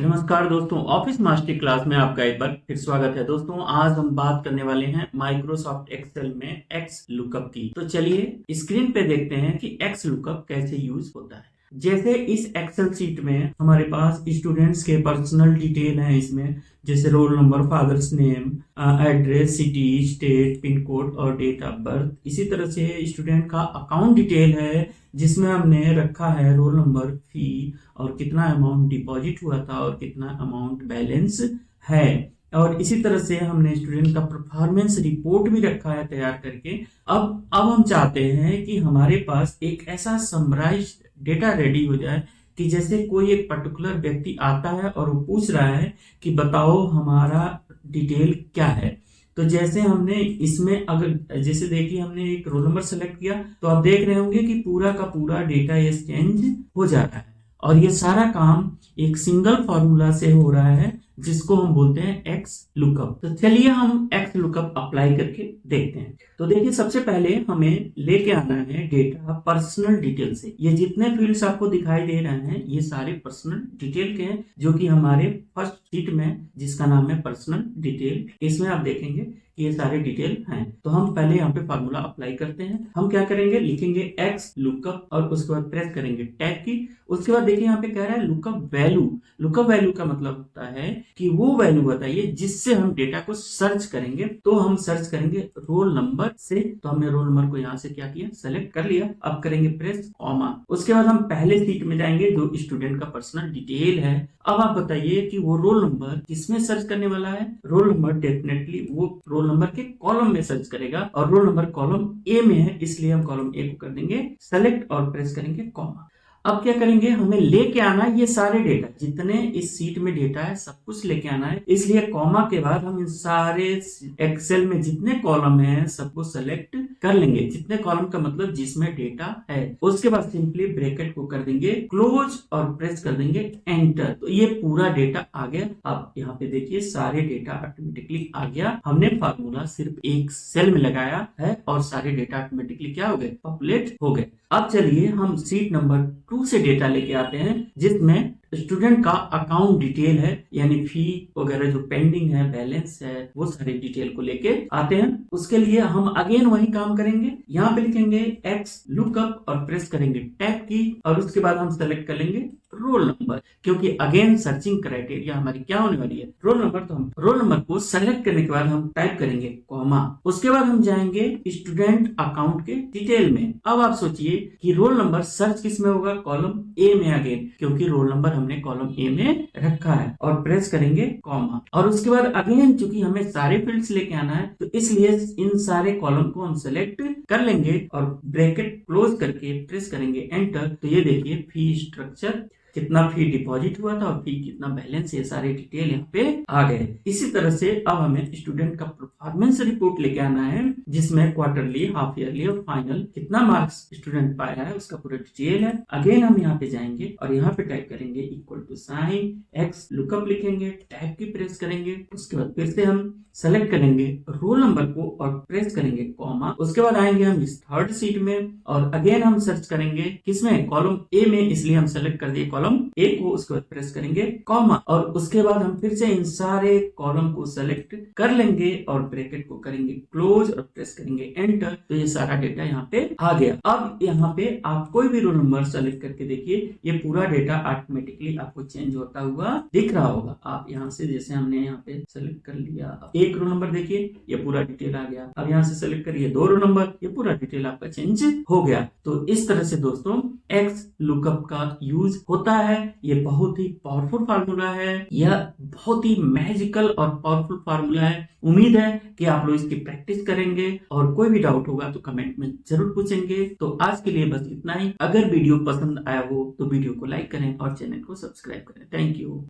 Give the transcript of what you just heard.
नमस्कार दोस्तों, office master class में आपका एक बार फिर स्वागत है। दोस्तों आज हम बात करने वाले हैं माइक्रोसॉफ्ट एक्सेल में एक्स लुकअप की। तो चलिए स्क्रीन पे देखते हैं कि एक्स लुकअप कैसे यूज होता है। जैसे इस एक्सेल शीट में हमारे पास स्टूडेंट्स के पर्सनल डिटेल हैं, इसमें जैसे roll number, father's name, address, city, state, pin code और डेट ऑफ बर्थ। इसी तरह से स्टूडेंट का अकाउंट डिटेल है जिसमें हमने रखा है रोल नंबर, फी और कितना अमाउंट डिपॉजिट हुआ था और कितना अमाउंट बैलेंस है। और इसी तरह से हमने स्टूडेंट का परफॉर्मेंस रिपोर्ट भी रखा है तैयार करके। अब हम चाहते हैं कि हमारे पास एक ऐसा समराइज डेटा रेडी हो जाए कि जैसे कोई एक पर्टिकुलर व्यक्ति आता है और वो पूछ रहा है कि बताओ हमारा डिटेल क्या है। तो जैसे हमने इसमें अगर जैसे देखिए हमने एक रोल नंबर सेलेक्ट किया तो आप देख रहे होंगे कि पूरा का पूरा डेटा ये चेंज हो जाता है और ये सारा काम एक सिंगल फॉर्मूला से हो रहा है जिसको हम बोलते हैं एक्स लुकअप। तो चलिए हम एक्स लुकअप अप्लाई करके देखते हैं। तो देखिए सबसे पहले हमें लेके आना है डेटा पर्सनल डिटेल से। ये जितने फील्ड्स आपको दिखाई दे रहे हैं ये सारे पर्सनल डिटेल के हैं, जो कि हमारे फर्स्ट शीट में जिसका नाम है पर्सनल डिटेल, इसमें आप देखेंगे ये सारे डिटेल हैं। तो हम पहले यहाँ पे फार्मूला अप्लाई करते हैं। हम क्या करेंगे, लिखेंगे एक्स लुकअप और उसके बाद प्रेस करेंगे टैब की। उसके बाद देखिए यहाँ पे कह रहा है लुकअप वैल्यू। लुकअप वैल्यू का मतलब होता है कि वो वैल्यू बताइए जिससे हम डेटा को सर्च करेंगे। तो हम सर्च करेंगे रोल नंबर से। तो हमने रोल नंबर को यहाँ से क्या किया, सेलेक्ट कर लिया। अब करेंगे प्रेस कॉमा। उसके बाद हम पहले सीट में जाएंगे जो स्टूडेंट का पर्सनल डिटेल है। अब आप बताइए कि वो रोल नंबर किसमें सर्च करने वाला है। रोल नंबर डेफिनेटली वो रोल नंबर के कॉलम में सर्च करेगा और रोल नंबर कॉलम ए में है, इसलिए हम कॉलम ए को कर देंगे सेलेक्ट और प्रेस करेंगे कॉमा। अब क्या करेंगे, हमें लेके आना ये सारे डेटा, जितने इस सीट में डेटा है सब कुछ लेके आना है। इसलिए कॉमा के बाद हम इन सारे एक्सेल में जितने कॉलम हैं सबको सेलेक्ट कर लेंगे। जितने कॉलम का मतलब जिसमें डेटा है। उसके बाद सिंपली ब्रैकेट को कर देंगे क्लोज और प्रेस कर देंगे एंटर। तो ये पूरा डेटा आ गया। अब यहाँ पे देखिए सारे डेटा ऑटोमेटिकली आ गया। हमने फार्मूला सिर्फ एक सेल में लगाया है और सारे डेटा ऑटोमेटिकली क्या हो गए, पॉपुलेट हो गए। अब चलिए हम सीट नंबर 2 से डेटा लेके आते हैं जिसमें स्टूडेंट का अकाउंट डिटेल है, यानी फी वगैरह जो पेंडिंग है, बैलेंस है, वो सारे डिटेल को लेके आते हैं। उसके लिए हम अगेन वही काम करेंगे। यहाँ पे लिखेंगे एक्स लुकअप और प्रेस करेंगे टैब की और उसके बाद हम सेलेक्ट कर लेंगे रोल नंबर, क्योंकि अगेन सर्चिंग क्राइटेरिया हमारी क्या होने वाली है, रोल नंबर। तो हम रोल नंबर को सेलेक्ट करने के बाद हम टाइप करेंगे कॉमा। उसके बाद हम जाएंगे स्टूडेंट अकाउंट के डिटेल में। अब आप सोचिए कि रोल नंबर सर्च किस में होगा, कॉलम ए में अगेन, क्योंकि रोल नंबर हमने कॉलम ए में रखा है और प्रेस करेंगे कॉमा। और उसके बाद अगेन चूंकि हमें सारे फील्ड्स लेके आना है तो इसलिए इन सारे कॉलम को हम सेलेक्ट कर लेंगे और ब्रैकेट क्लोज करके प्रेस करेंगे एंटर। तो ये देखिए फी स्ट्रक्चर, कितना फी डिपॉजिट हुआ था और फी कितना बैलेंस, ये सारे डिटेल यहाँ पे आ गए। इसी तरह से अब हमें स्टूडेंट का परफॉर्मेंस रिपोर्ट लेके आना है जिसमें क्वार्टरली, हाफ ईयरली और फाइनल कितना मार्क्स स्टूडेंट पाया है उसका पूरा डिटेल है। अगेन हम यहाँ पे जाएंगे और यहाँ पे टाइप करेंगे equal to sign X lookup, लिखेंगे टैब की प्रेस करेंगे। उसके बाद फिर से हम सेलेक्ट करेंगे रोल नंबर को और प्रेस करेंगे कॉमा। उसके बाद आएंगे हम इस थर्ड सीट में और अगेन हम सर्च करेंगे किसमें, कॉलम ए में, इसलिए हम सेलेक्ट कर दिए कॉलम ए को। उसके बाद प्रेस करेंगे कॉमा और उसके बाद हम फिर से इन सारे कॉलम को सेलेक्ट कर लेंगे और ब्रैकेट को करेंगे क्लोज और प्रेस करेंगे एंटर। तो ये सारा डेटा यहाँ पे आ गया। अब यहाँ पे आप कोई भी रोल नंबर सेलेक्ट करके देखिए, ये पूरा डेटा ऑटोमेटिकली आपको चेंज होता हुआ दिख रहा होगा। आप यहाँ से जैसे हमने यहाँ पे सेलेक्ट कर लिया, एक रोल नंबर देखिए ये पूरा डिटेल आ गया। अब यहाँ से सेलेक्ट करिए 2 रोल नंबर, ये पूरा डिटेल आपका चेंज हो गया। तो इस तरह से दोस्तों एक्स लुकअप का यूज होता है। ये बहुत ही पावरफुल फार्मूला है, यह बहुत ही मैजिकल और पावरफुल फार्मूला है। उम्मीद है कि आप लोग इसकी प्रैक्टिस करेंगे और कोई भी डाउट होगा तो कमेंट में जरूर पूछेंगे। तो आज के लिए बस इतना ही। अगर वीडियो पसंद आया हो तो वीडियो को लाइक करें और चैनल को सब्सक्राइब करें। Thank you.